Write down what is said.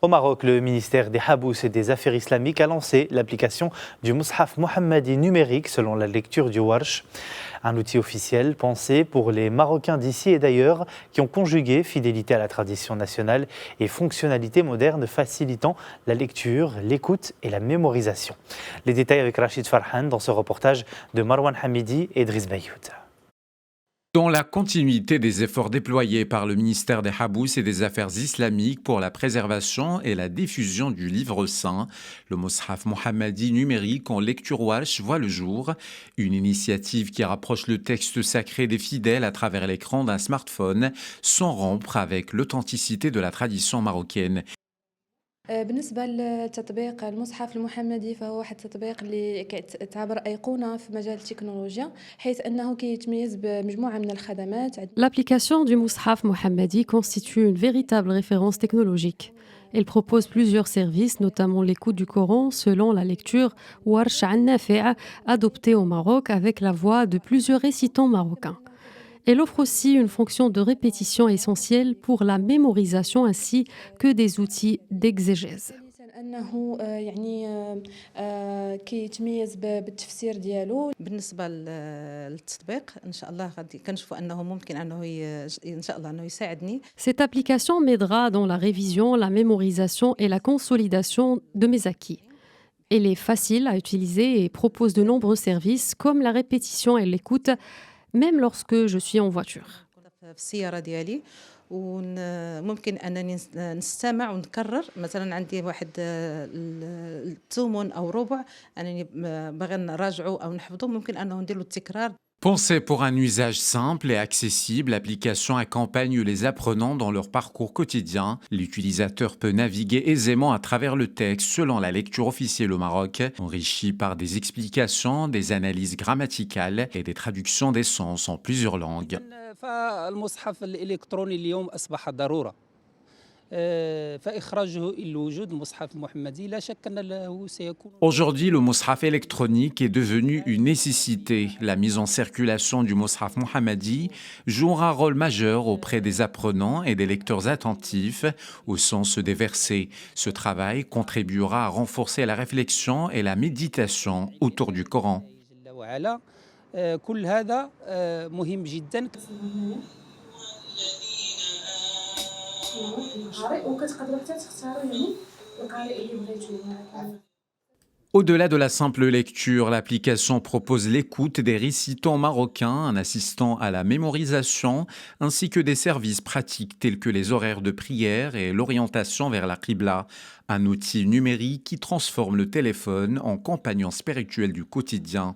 Au Maroc, le ministère des Habous et des Affaires islamiques a lancé l'application du Mus'haf Mohammadi numérique selon la lecture du Warsh. Un outil officiel pensé pour les Marocains d'ici et d'ailleurs qui ont conjugué fidélité à la tradition nationale et fonctionnalités modernes facilitant la lecture, l'écoute et la mémorisation. Les détails avec Rachid Farhan dans ce reportage de Marwan Hamidi et Driss Bayout. Dans la continuité des efforts déployés par le ministère des Habous et des Affaires islamiques pour la préservation et la diffusion du livre saint, le Mus'haf Mohammadi numérique en lecture Warsh voit le jour, une initiative qui rapproche le texte sacré des fidèles à travers l'écran d'un smartphone sans rompre avec l'authenticité de la tradition marocaine. بالنسبة لتطبيق المصحف المحمدي فهو واحد التطبيق اللي كتعتبر أيقونة في مجال التكنولوجيا حيث أنه كيتميز بمجموعة من الخدمات. L'application du Mus'haf Mohammadi constitue une véritable référence technologique. Elle propose plusieurs services, notamment l'écoute du Coran selon la lecture Warsh an-Nafi' adoptée au Maroc avec la voix de plusieurs récitants marocains. Elle offre aussi une fonction de répétition essentielle pour la mémorisation ainsi que des outils d'exégèse. أنه يعني كيتميز بالتفسير ديالو. بالنسبة للتطبيق إن شاء الله غادي كنشوفوا أنه ممكن أنه إن شاء الله أنه يساعدني. Cette application m'aidera dans la révision, la mémorisation et la consolidation de mes acquis. Elle est facile à utiliser et propose de nombreux services comme la répétition et l'écoute, même lorsque je suis en voiture. في السيارة ديالي وممكن أنني نستمع ونكرر مثلا عندي واحد الثمن أو ربع أنني باغي نراجعه أو نحفظه ممكن أنه ندير له التكرار. Pensée pour un usage simple et accessible, l'application accompagne les apprenants dans leur parcours quotidien. L'utilisateur peut naviguer aisément à travers le texte selon la lecture officielle au Maroc, enrichi par des explications, des analyses grammaticales et des traductions des sens en plusieurs langues. فالمصحف الإلكتروني اليوم أصبح ضرورة. فإخراجه إلى الوجود المصحف المحمدي لا شك أن له سيكون. Aujourd'hui, le Mus'haf électronique est devenu une nécessité. La mise en circulation du Mus'haf Mohammadi jouera un rôle majeur auprès des apprenants et des lecteurs attentifs au sens des versets. Ce travail contribuera à renforcer la réflexion et la méditation autour du Coran. كل هذا مهم جدا. Au-delà de la simple lecture, l'application propose l'écoute des récitants marocains, un assistant à la mémorisation, ainsi que des services pratiques tels que les horaires de prière et l'orientation vers la Qibla, un outil numérique qui transforme le téléphone en compagnon spirituel du quotidien.